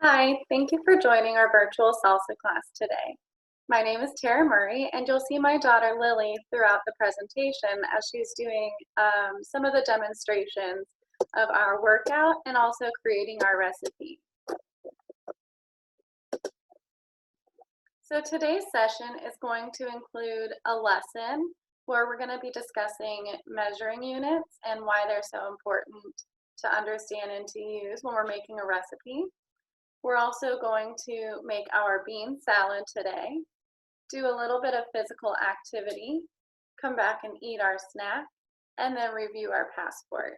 Hi, thank you for joining our virtual salsa class today. My name is Tara Murray, and you'll see my daughter Lily throughout the presentation as she's doing some of the demonstrations of our workout and also creating our recipe. So today's session is going to include a lesson where we're going to be discussing measuring units and why they're so important to understand and to use when we're making a recipe. We're also going to make our bean salad today, do a little bit of physical activity, come back and eat our snack, and then review our passport.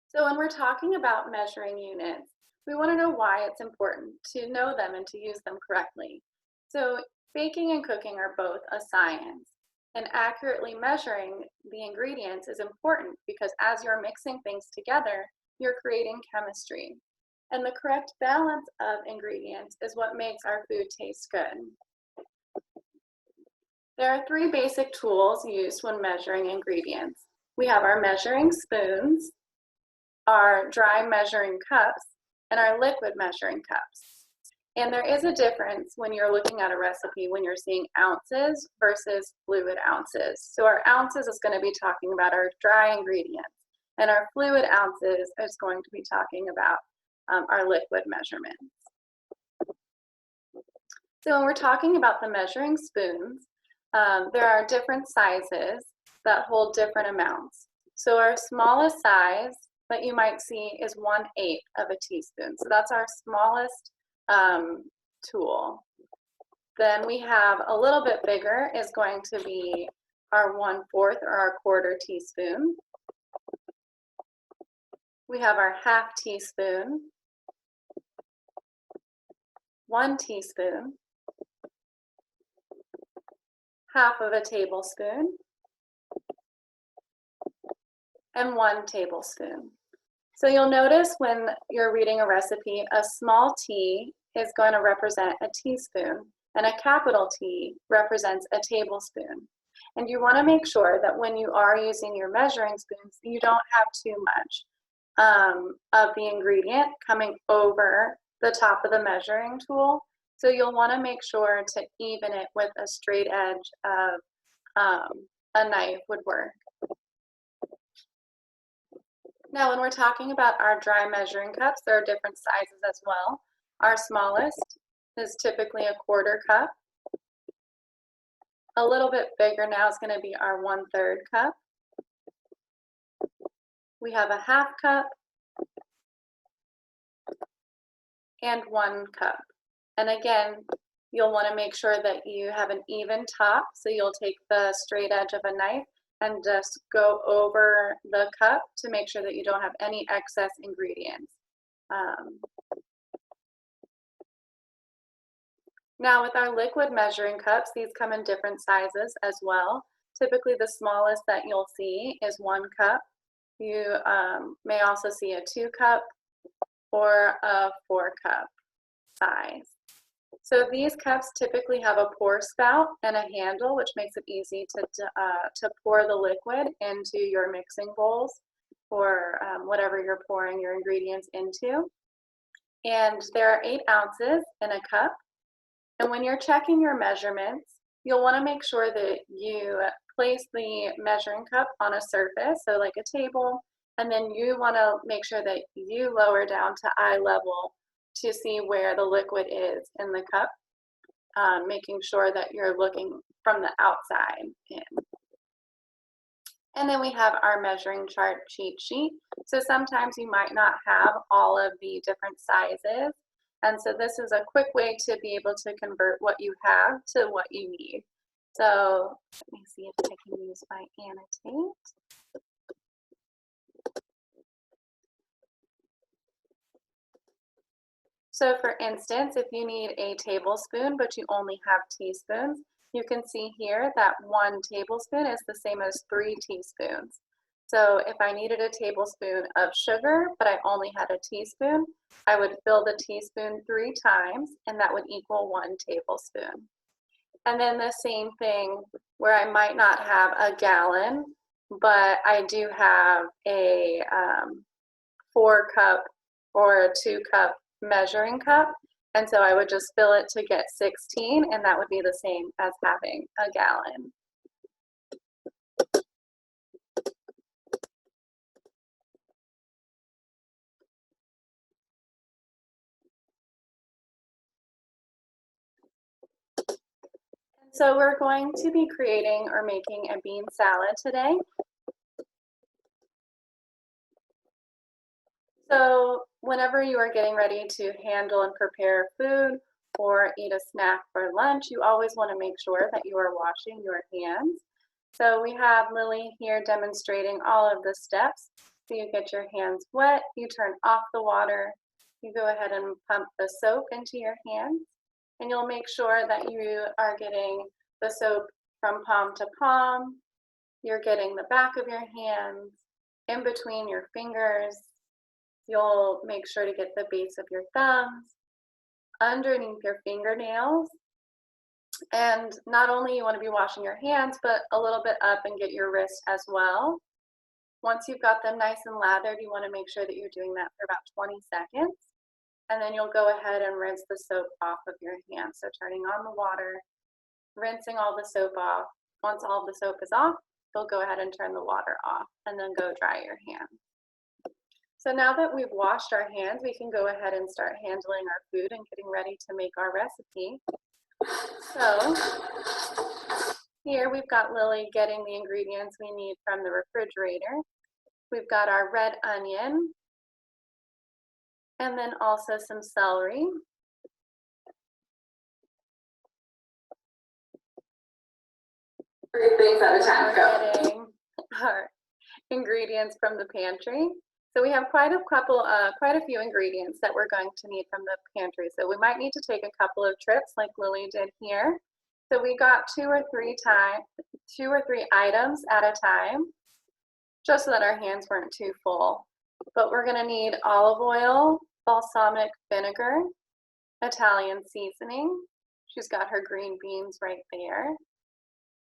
So when we're talking about measuring units, we want to know why it's important to know them and to use them correctly. So baking and cooking are both a science, and accurately measuring the ingredients is important because as you're mixing things together, you're creating chemistry. And the correct balance of ingredients is what makes our food taste good. There are three basic tools used when measuring ingredients. We have our measuring spoons, our dry measuring cups, and our liquid measuring cups. And there is a difference when you're looking at a recipe when you're seeing ounces versus fluid ounces. So our ounces is going to be talking about our dry ingredients, and our fluid ounces is going to be talking about our liquid measurements. So when we're talking about the measuring spoons, there are different sizes that hold different amounts. So our smallest size that you might see is 1/8 of a teaspoon. So that's our smallest tool. Then we have a little bit bigger is going to be our 1/4 or our 1/4 teaspoon. We have our 1/2 teaspoon, 1 teaspoon, 1/2 of a tablespoon, and 1 tablespoon. So you'll notice when you're reading a recipe, a small t is going to represent a teaspoon, and a capital T represents a tablespoon. And you want to make sure that when you are using your measuring spoons, you don't have too much of the ingredient coming over the top of the measuring tool. So you'll want to make sure to even it with a straight edge of a knife would work. Now, when we're talking about our dry measuring cups, there are different sizes as well. Our smallest is typically a 1/4 cup. A little bit bigger now is going to be our 1/3 cup. We have a 1/2 cup and 1 cup. And again, you'll want to make sure that you have an even top. So you'll take the straight edge of a knife and just go over the cup to make sure that you don't have any excess ingredients. Now with our liquid measuring cups, these come in different sizes as well. Typically the smallest that you'll see is 1 cup. You may also see a 2 cup or a 4 cup size. So these cups typically have a pour spout and a handle, which makes it easy to pour the liquid into your mixing bowls or whatever you're pouring your ingredients into. And there are 8 ounces in a cup. And when you're checking your measurements, you'll want to make sure that you place the measuring cup on a surface, so like a table, and then you want to make sure that you lower down to eye level to see where the liquid is in the cup, making sure that you're looking from the outside in. And then we have our measuring chart cheat sheet. So sometimes you might not have all of the different sizes. And so this is a quick way to be able to convert what you have to what you need. So let me see if I can use my annotate. So for instance, if you need a tablespoon, but you only have teaspoons, you can see here that 1 tablespoon is the same as 3 teaspoons. So if I needed a tablespoon of sugar, but I only had a teaspoon, I would fill the teaspoon 3 times, and that would equal 1 tablespoon. And then the same thing where I might not have a gallon, but I do have a 4 cup or a 2-cup measuring cup. And so I would just fill it to get 16, and that would be the same as having a gallon. So we're going to be creating or making a bean salad today. So whenever you are getting ready to handle and prepare food or eat a snack for lunch, you always want to make sure that you are washing your hands. So we have Lily here demonstrating all of the steps. So you get your hands wet, you turn off the water, you go ahead and pump the soap into your hands, and you'll make sure that you are getting the soap from palm to palm. You're getting the back of your hands, in between your fingers. You'll make sure to get the base of your thumbs, underneath your fingernails. And not only you want to be washing your hands, but a little bit up and get your wrist as well. Once you've got them nice and lathered, you want to make sure that you're doing that for about 20 seconds. And then you'll go ahead and rinse the soap off of your hands. So turning on the water, rinsing all the soap off. Once all the soap is off, you'll go ahead and turn the water off and then go dry your hands. So now that we've washed our hands, we can go ahead and start handling our food and getting ready to make our recipe. So here we've got Lily getting the ingredients we need from the refrigerator. We've got our red onion, and then also some celery. 3 things at a time. We're getting our ingredients from the pantry. So we have quite a few ingredients that we're going to need from the pantry. So we might need to take a couple of trips like Lily did here. So we got 2 or 3 items at a time, just so that our hands weren't too full. But we're gonna need olive oil, balsamic vinegar, Italian seasoning. She's got her green beans right there.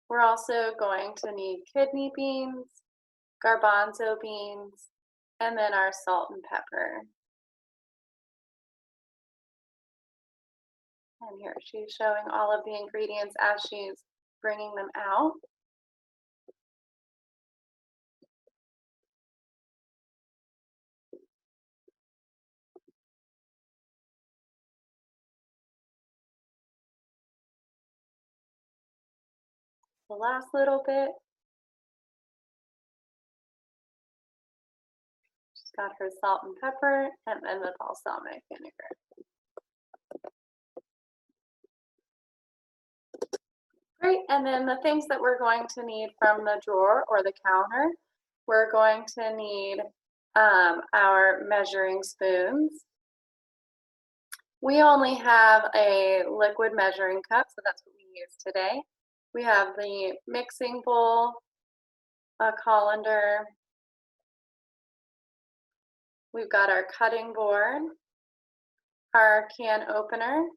We're also going to need kidney beans, garbanzo beans, and then our salt and pepper. And here she's showing all of the ingredients as she's bringing them out. The last little bit. She's got her salt and pepper and then the balsamic vinegar. Great, and then the things that we're going to need from the drawer or the counter, we're going to need our measuring spoons. We only have a liquid measuring cup, so that's what we use today. We have the mixing bowl, a colander. We've got our cutting board, our can opener,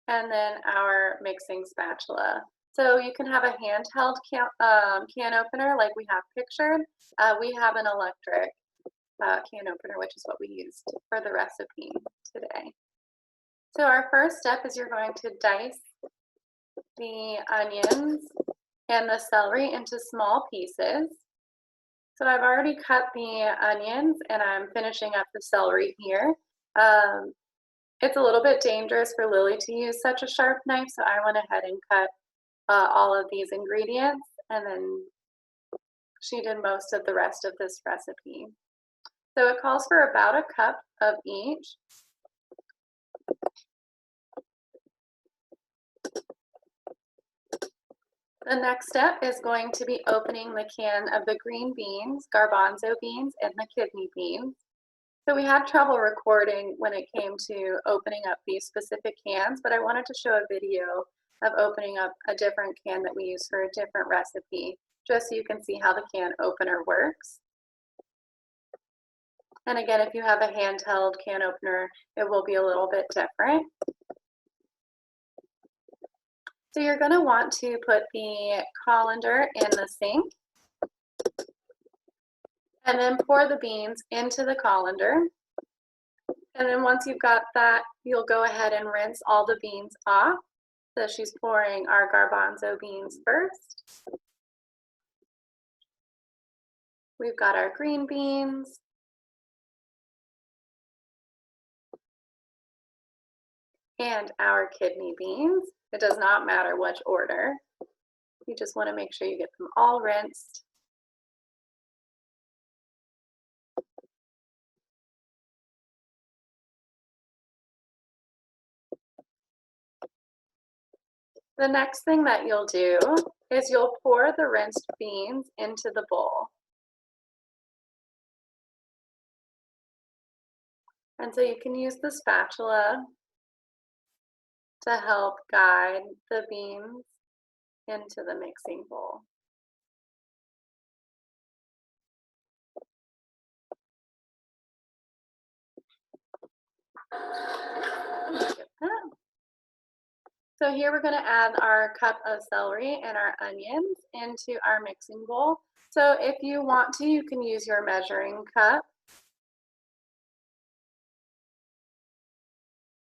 and then our mixing spatula. So you can have a handheld can opener like we have pictured. We have an electric can opener, which is what we used for the recipe today. So our first step is you're going to dice the onions and the celery into small pieces. So I've already cut the onions and I'm finishing up the celery here. It's a little bit dangerous for Lily to use such a sharp knife, so I went ahead and cut all of these ingredients, and then she did most of the rest of this recipe. So it calls for about a cup of each. The next step is going to be opening the can of the green beans, garbanzo beans, and the kidney beans. So we had trouble recording when it came to opening up these specific cans, but I wanted to show a video of opening up a different can that we use for a different recipe, just so you can see how the can opener works. And again, if you have a handheld can opener, it will be a little bit different. So you're going to want to put the colander in the sink and then pour the beans into the colander. And then once you've got that, you'll go ahead and rinse all the beans off. So she's pouring our garbanzo beans first. We've got our green beans. And our kidney beans. It does not matter which order. You just want to make sure you get them all rinsed. The next thing that you'll do is you'll pour the rinsed beans into the bowl. And so you can use the spatula to help guide the beans into the mixing bowl. So here we're going to add our cup of celery and our onions into our mixing bowl. So if you want to, you can use your measuring cup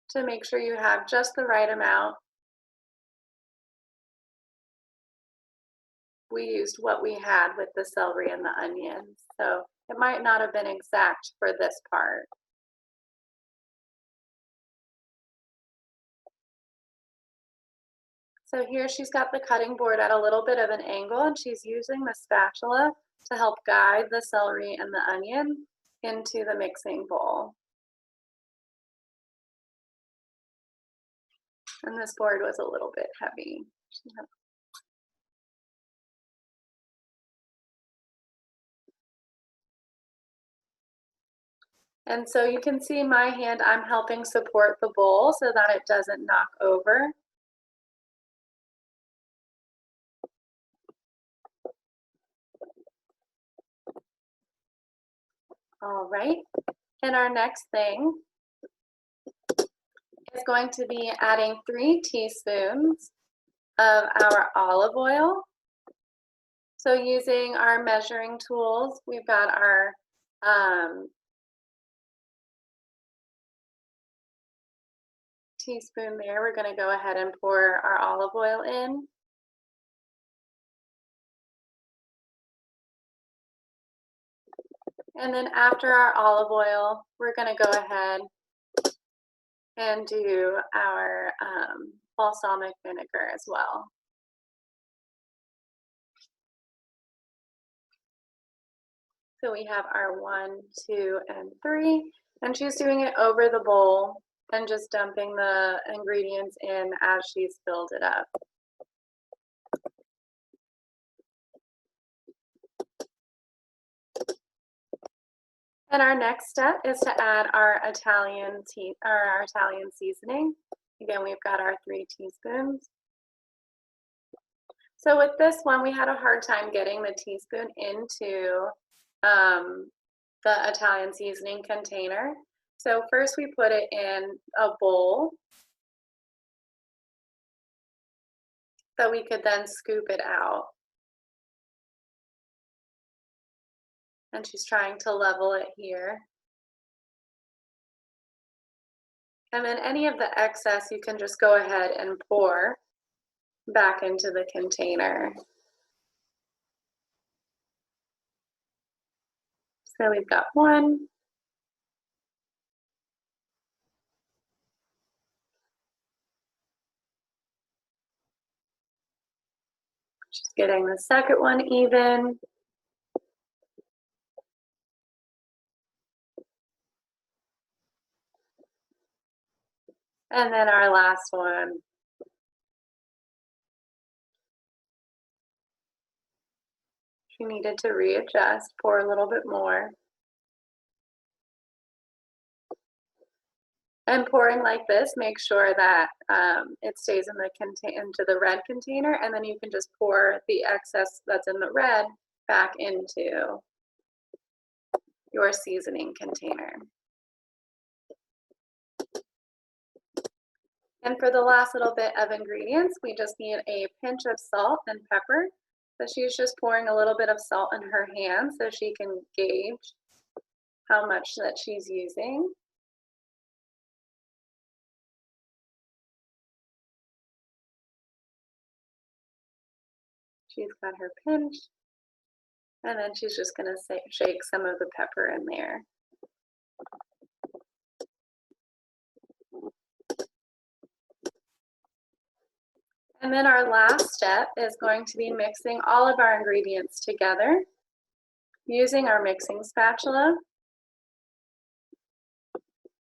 to make sure you have just the right amount. We used what we had with the celery and the onions, so it might not have been exact for this part. So here she's got the cutting board at a little bit of an angle, and she's using the spatula to help guide the celery and the onion into the mixing bowl. And this board was a little bit heavy. And so you can see my hand, I'm helping support the bowl so that it doesn't knock over. All right, and our next thing is going to be adding 3 teaspoons of our olive oil. So using our measuring tools, we've got our teaspoon there. We're going to go ahead and pour our olive oil in. And then after our olive oil, we're going to go ahead and do our balsamic vinegar as well. So we have our 1, 2, and 3, and she's doing it over the bowl and just dumping the ingredients in as she's filled it up. And our next step is to add our Italian seasoning. Again, we've got our 3 teaspoons. So with this one, we had a hard time getting the teaspoon into the Italian seasoning container. So first we put it in a bowl so we could then scoop it out. And she's trying to level it here. And then any of the excess you can just go ahead and pour back into the container. So we've got 1. Just getting the second one even. And then our last one. She needed to readjust, pour a little bit more. And pouring like this, make sure that it stays into the red container, and then you can just pour the excess that's in the red back into your seasoning container. And for the last little bit of ingredients, we just need a pinch of salt and pepper. So she's just pouring a little bit of salt in her hand so she can gauge how much that she's using. She's got her pinch, and then she's just going to shake some of the pepper in there. And then our last step is going to be mixing all of our ingredients together using our mixing spatula.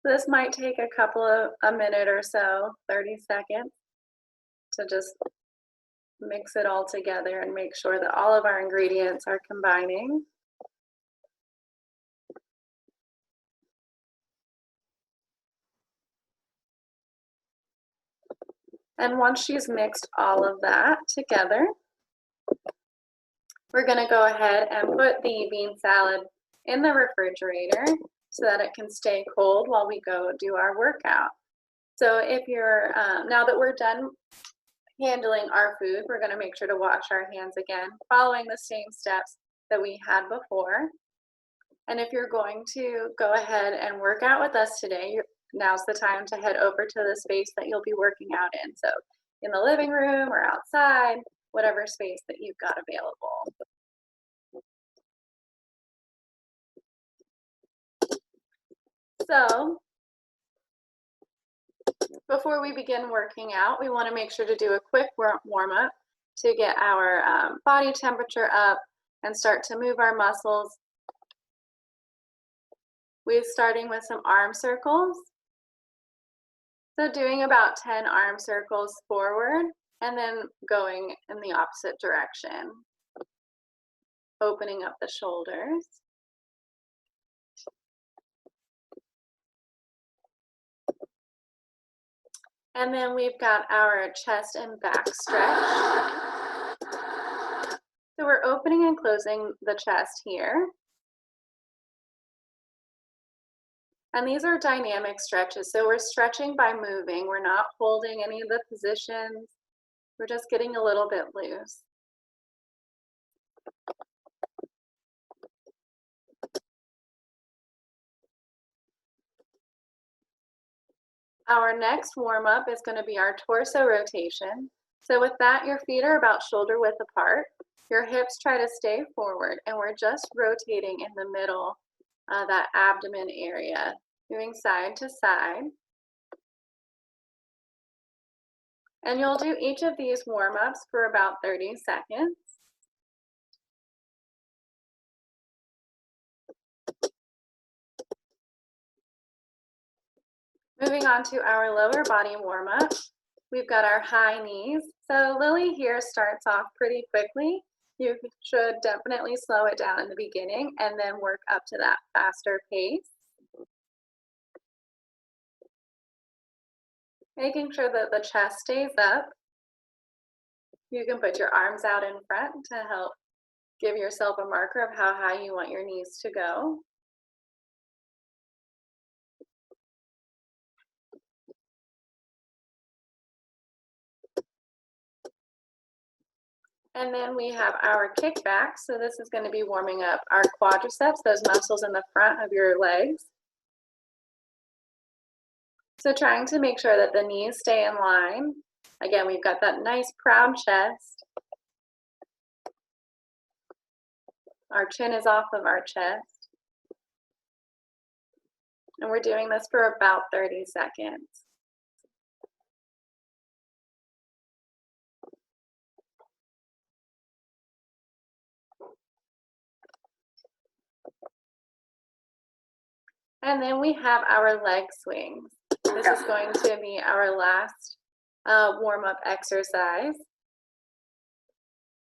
This might take a minute or so, 30 seconds, to just mix it all together and make sure that all of our ingredients are combining. And once she's mixed all of that together, we're going to go ahead and put the bean salad in the refrigerator so that it can stay cold while we go do our workout. So if you're, now that we're done handling our food, we're going to make sure to wash our hands again, following the same steps that we had before. And if you're going to go ahead and work out with us today, now's the time to head over to the space that you'll be working out in. So in the living room or outside, whatever space that you've got available. So before we begin working out, we want to make sure to do a quick warm up to get our body temperature up and start to move our muscles. We're starting with some arm circles. So doing about 10 arm circles forward and then going in the opposite direction. Opening up the shoulders. And then we've got our chest and back stretch. So we're opening and closing the chest here. And these are dynamic stretches. So we're stretching by moving. We're not holding any of the positions. We're just getting a little bit loose. Our next warm-up is going to be our torso rotation. So with that, your feet are about shoulder width apart. Your hips try to stay forward, and we're just rotating in the middle of that abdomen area, moving side to side. And you'll do each of these warm-ups for about 30 seconds. Moving on to our lower body warm-up, we've got our high knees. So Lily here starts off pretty quickly. You should definitely slow it down in the beginning and then work up to that faster pace. Making sure that the chest stays up. You can put your arms out in front to help give yourself a marker of how high you want your knees to go. And then we have our kickback. So this is going to be warming up our quadriceps, those muscles in the front of your legs. So trying to make sure that the knees stay in line. Again, we've got that nice proud chest. Our chin is off of our chest. And we're doing this for about 30 seconds. And then we have our leg swings. This is going to be our last warm-up exercise.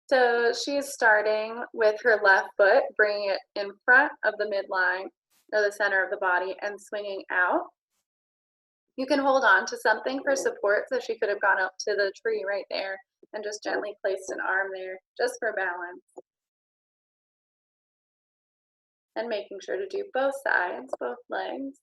So she's starting with her left foot, bringing it in front of the midline or the center of the body and swinging out. You can hold on to something for support, so she could have gone up to the tree right there and just gently placed an arm there just for balance. And making sure to do both sides, both legs.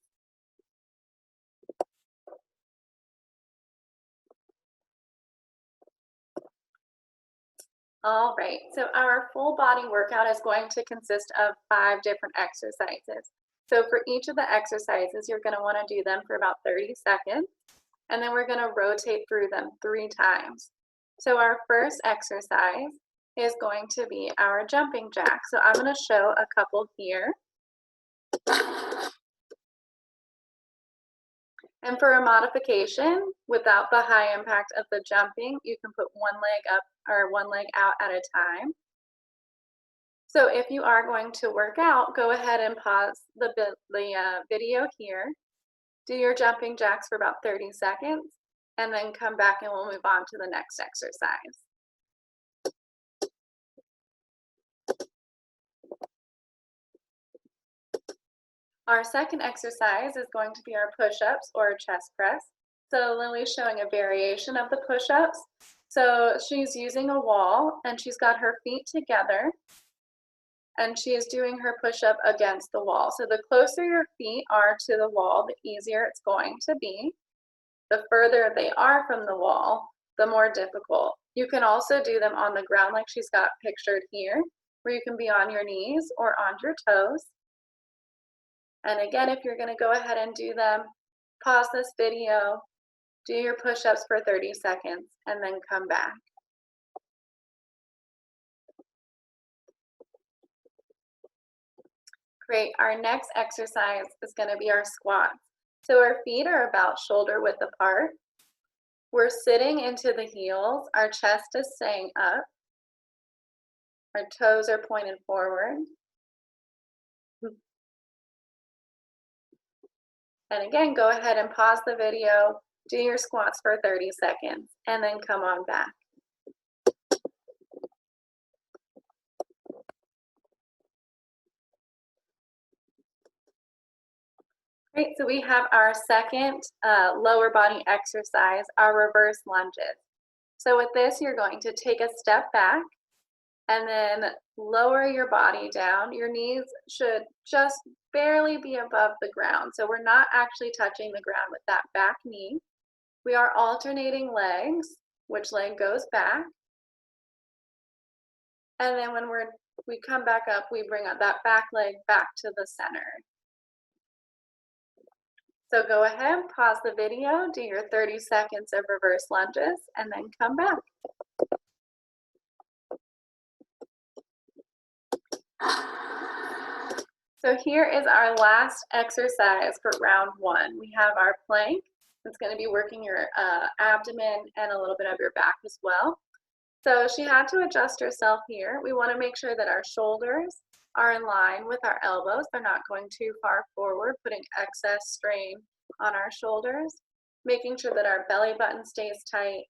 All right, so our full body workout is going to consist of 5 different exercises. So for each of the exercises, you're going to want to do them for about 30 seconds, and then we're going to rotate through them 3 times. So our first exercise is going to be our jumping jack. So I'm going to show a couple here. And for a modification, without the high impact of the jumping, you can put one leg up or one leg out at a time. So if you are going to work out, go ahead and pause the video here. Do your jumping jacks for about 30 seconds, and then come back and we'll move on to the next exercise. Our second exercise is going to be our push-ups or chest press. So Lily's showing a variation of the push-ups. So she's using a wall and she's got her feet together and she is doing her push-up against the wall. So the closer your feet are to the wall, the easier it's going to be. The further they are from the wall, the more difficult. You can also do them on the ground like she's got pictured here, where you can be on your knees or on your toes. And again, if you're going to go ahead and do them, pause this video, do your push-ups for 30 seconds, and then come back. Great. Our next exercise is going to be our squats. So our feet are about shoulder width apart. We're sitting into the heels. Our chest is staying up. Our toes are pointed forward. And again, go ahead and pause the video, do your squats for 30 seconds, and then come on back. Great, so we have our second lower body exercise, our reverse lunges. So with this, you're going to take a step back and then lower your body down. Your knees should just barely be above the ground. So we're not actually touching the ground with that back knee. We are alternating legs, which leg goes back. And then when we come back up, we bring up that back leg back to the center. So go ahead, pause the video, do your 30 seconds of reverse lunges, and then come back. So here is our last exercise for round one. We have our plank. It's going to be working your abdomen and a little bit of your back as well. So she had to adjust herself here. We want to make sure that our shoulders are in line with our elbows. They're not going too far forward, putting excess strain on our shoulders. Making sure that our belly button stays tight.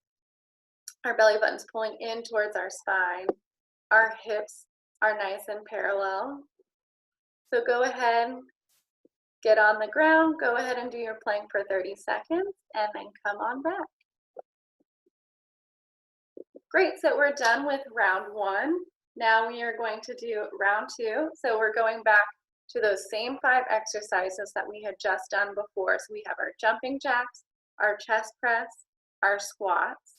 Our belly button's pulling in towards our spine. Our hips are nice and parallel. So go ahead, get on the ground, go ahead and do your plank for 30 seconds, and then come on back. Great, so we're done with round one. Now we are going to do round two. So we're going back to those same 5 exercises that we had just done before. So we have our jumping jacks, our chest press, our squats,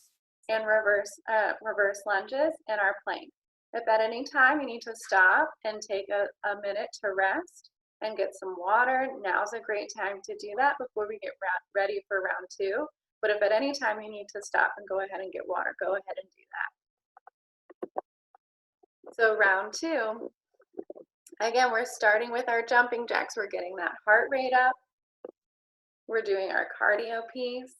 and reverse lunges, and our plank. If at any time you need to stop and take a minute to rest and get some water, now's a great time to do that before we get ready for round two. But if at any time you need to stop and go ahead and get water, go ahead and do that. So round two, again, we're starting with our jumping jacks. We're getting that heart rate up. We're doing our cardio piece.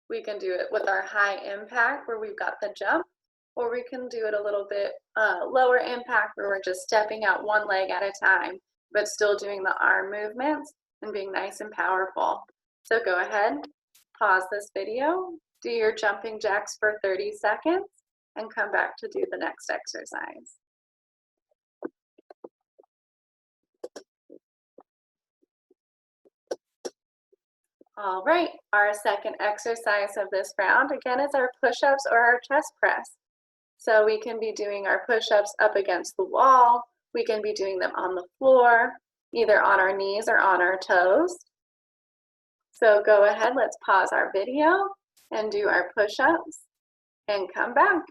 We can do it with our high impact where we've got the jump, or we can do it a little bit lower impact where we're just stepping out one leg at a time, but still doing the arm movements and being nice and powerful. So go ahead, pause this video, do your jumping jacks for 30 seconds, and come back to do the next exercise. All right, our second exercise of this round, again, is our push-ups or our chest press. So we can be doing our push-ups up against the wall. We can be doing them on the floor, either on our knees or on our toes. So go ahead, let's pause our video and do our push-ups and come back.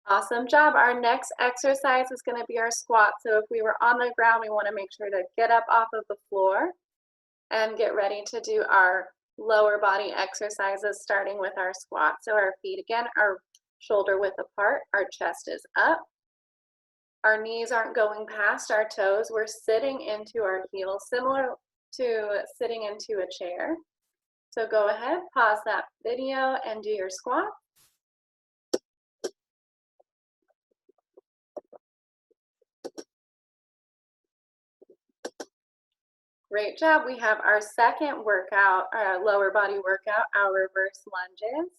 Awesome job. Our next exercise is going to be our squat. So if we were on the ground, we want to make sure to get up off of the floor and get ready to do our lower body exercises, starting with our squat. So our feet again are shoulder width apart, our chest is up. Our knees aren't going past our toes. We're sitting into our heels, similar to sitting into a chair. So go ahead, pause that video and do your squat. Great job. We have our second workout, our lower body workout, our reverse lunges.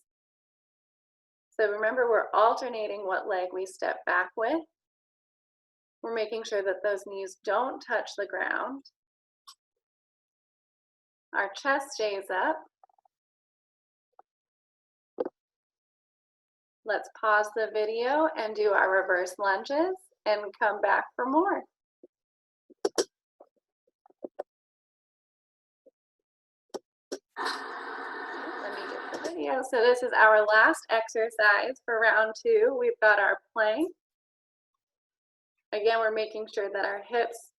So remember, we're alternating what leg we step back with. We're making sure that those knees don't touch the ground. Our chest stays up. Let's pause the video and do our reverse lunges and come back for more. Let me get the video. So this is our last exercise for round 2. We've got our plank. Again, we're making sure that our hips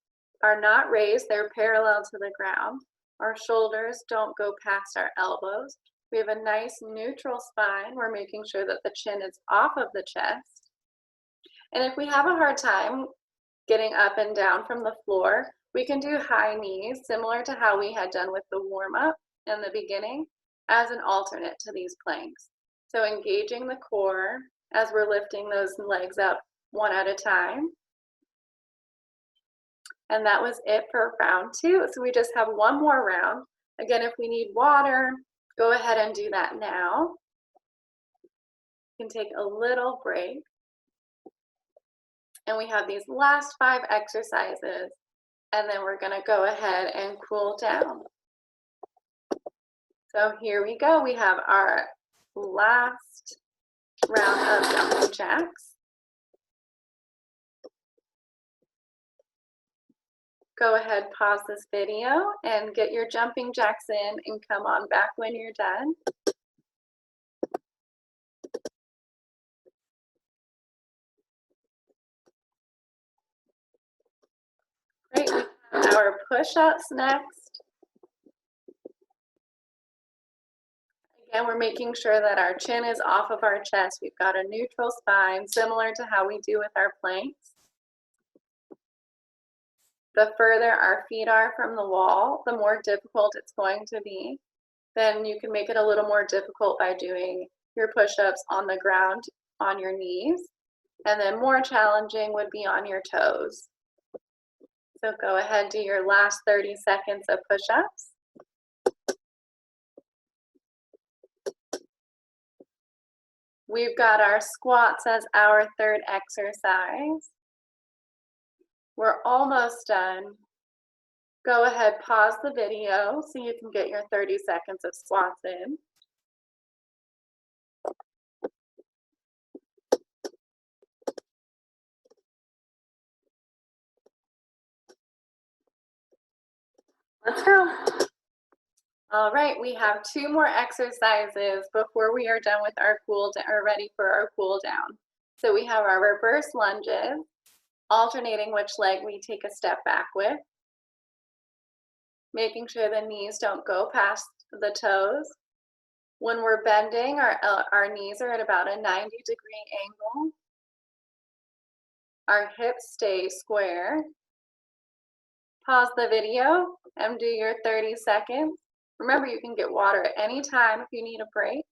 are not raised, they're parallel to the ground. Our shoulders don't go past our elbows. We have a nice neutral spine. We're making sure that the chin is off of the chest. And if we have a hard time getting up and down from the floor, we can do high knees, similar to how we had done with the warm-up in the beginning, as an alternate to these planks. So engaging the core as we're lifting those legs up one at a time. And that was it for round 2. So we just have one more round. Again, if we need water, go ahead and do that now. You can take a little break. And we have these last 5 exercises, and then we're gonna go ahead and cool down. So here we go. We have our last round of jumping jacks. Go ahead, pause this video and get your jumping jacks in and come on back when you're done. Great, we have our push-ups next. Again, we're making sure that our chin is off of our chest. We've got a neutral spine, similar to how we do with our planks. The further our feet are from the wall, the more difficult it's going to be. Then you can make it a little more difficult by doing your push-ups on the ground on your knees. And then more challenging would be on your toes. So go ahead, do your last 30 seconds of push-ups. We've got our squats as our third exercise. We're almost done. Go ahead, pause the video so you can get your 30 seconds of squats in. Let's go. All right, we have 2 more exercises before we are done with our cool down, or ready for our cool down. So we have our reverse lunges, alternating which leg we take a step back with, making sure the knees don't go past the toes. When we're bending, our knees are at about a 90-degree angle. Our hips stay square. Pause the video and do your 30 seconds. Remember, you can get water at any time if you need a break.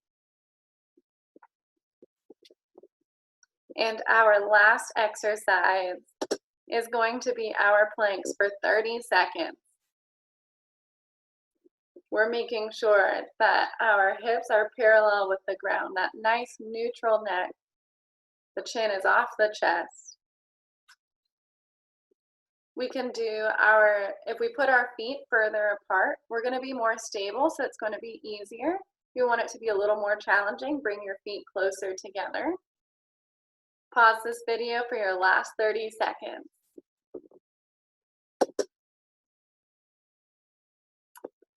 And our last exercise is going to be our planks for 30 seconds. We're making sure that our hips are parallel with the ground, that nice neutral neck. The chin is off the chest. We can do if we put our feet further apart, we're going to be more stable, so it's going to be easier. If you want it to be a little more challenging, bring your feet closer together. Pause this video for your last 30 seconds.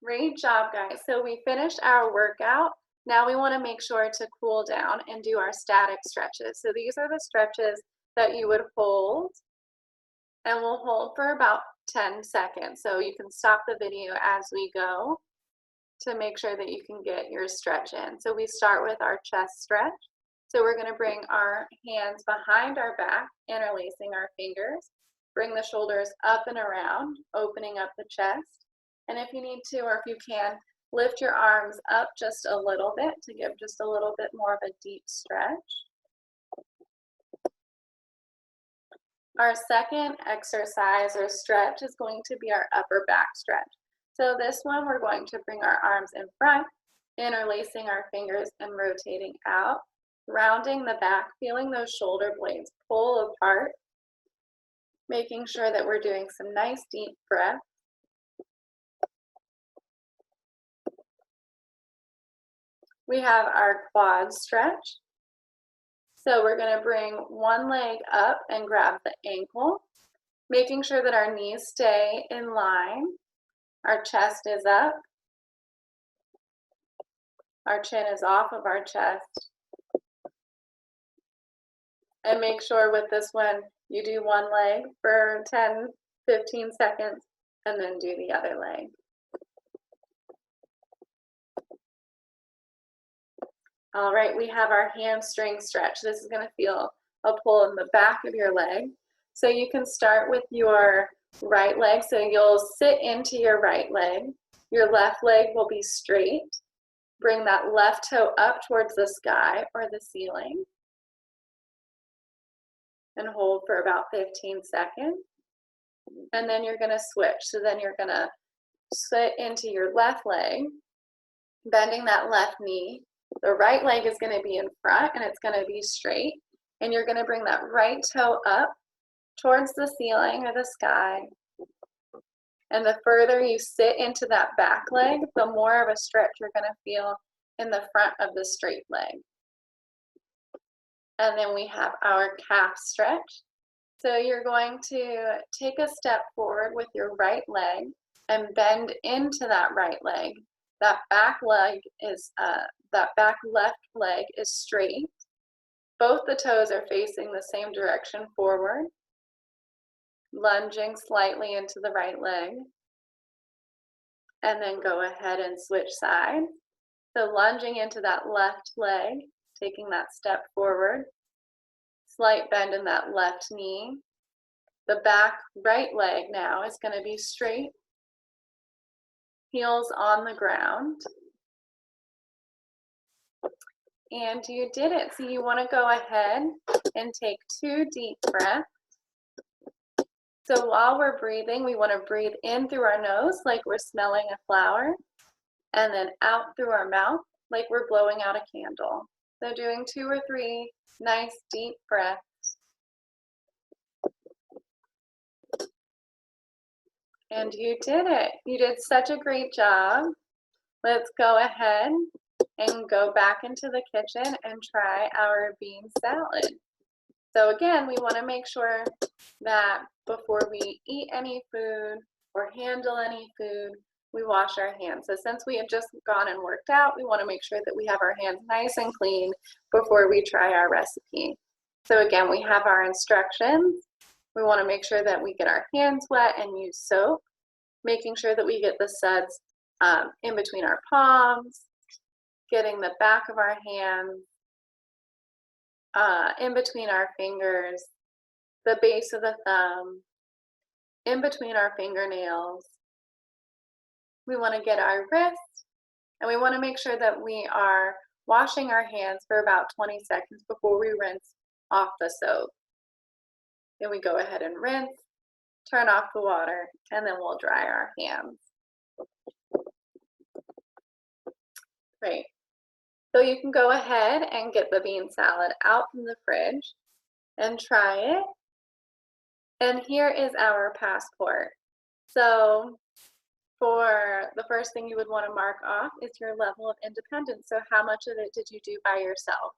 Great job, guys. So we finished our workout. Now we want to make sure to cool down and do our static stretches. So these are the stretches that you would hold, and we'll hold for about 10 seconds. So you can stop the video as we go to make sure that you can get your stretch in. So we start with our chest stretch. So we're going to bring our hands behind our back, interlacing our fingers. Bring the shoulders up and around, opening up the chest. And if you need to, or if you can, lift your arms up just a little bit to give just a little bit more of a deep stretch. Our second exercise or stretch is going to be our upper back stretch. So this one, we're going to bring our arms in front, interlacing our fingers and rotating out, rounding the back, feeling those shoulder blades pull apart, making sure that we're doing some nice deep breaths. We have our quad stretch. So we're going to bring one leg up and grab the ankle, making sure that our knees stay in line. Our chest is up. Our chin is off of our chest. And make sure with this one, you do one leg for 10, 15 seconds, and then do the other leg. All right, we have our hamstring stretch. This is going to feel a pull in the back of your leg. So you can start with your right leg. So you'll sit into your right leg. Your left leg will be straight. Bring that left toe up towards the sky or the ceiling. And hold for about 15 seconds. And then you're going to switch. So then you're going to sit into your left leg, bending that left knee. The right leg is going to be in front and it's going to be straight. And you're going to bring that right toe up towards the ceiling or the sky. And the further you sit into that back leg, the more of a stretch you're going to feel in the front of the straight leg. And then we have our calf stretch. So you're going to take a step forward with your right leg and bend into that right leg. That back leg is, that back left leg is straight. Both the toes are facing the same direction forward. Lunging slightly into the right leg. And then go ahead and switch sides. So lunging into that left leg, taking that step forward. Slight bend in that left knee. The back right leg now is going to be straight. Heels on the ground. And you did it. So you want to go ahead and take 2 deep breaths. So while we're breathing, we want to breathe in through our nose like we're smelling a flower, and then out through our mouth like we're blowing out a candle. So doing 2 or 3 nice deep breaths. And you did it. You did such a great job. Let's go ahead and go back into the kitchen and try our bean salad. So again, we want to make sure that before we eat any food or handle any food, we wash our hands. So since we have just gone and worked out, we want to make sure that we have our hands nice and clean before we try our recipe. So again, we have our instructions. We want to make sure that we get our hands wet and use soap, making sure that we get the suds in between our palms, getting the back of our hands in between our fingers, the base of the thumb, in between our fingernails. We want to get our wrists, and we want to make sure that we are washing our hands for about 20 seconds before we rinse off the soap. Then we go ahead and rinse, turn off the water, and then we'll dry our hands. Great. So you can go ahead and get the bean salad out from the fridge and try it. And here is our passport. So for the first thing you would want to mark off is your level of independence. So how much of it did you do by yourself?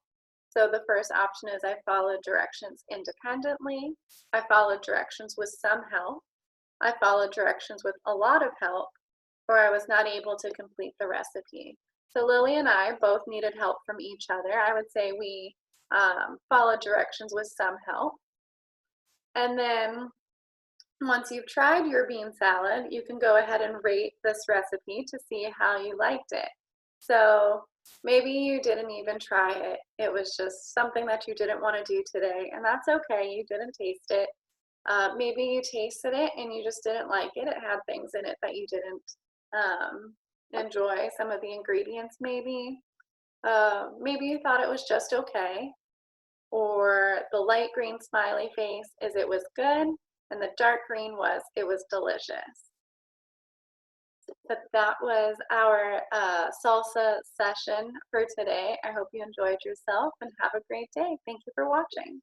So the first option is I followed directions independently. I followed directions with some help. I followed directions with a lot of help, or I was not able to complete the recipe. So Lily and I both needed help from each other. I would say we followed directions with some help. And then Once you've tried your bean salad, you can go ahead and rate this recipe to see how you liked it. So maybe you didn't even try it. It was just something that you didn't want to do today, and that's okay. You didn't taste it. Maybe you tasted it and you just didn't like it. It had things in it that you didn't enjoy, some of the ingredients maybe. Maybe you thought it was just okay, or the light green smiley face is it was good, and the dark green was it was delicious. But that was our salsa session for today. I hope you enjoyed yourself and have a great day. Thank you for watching.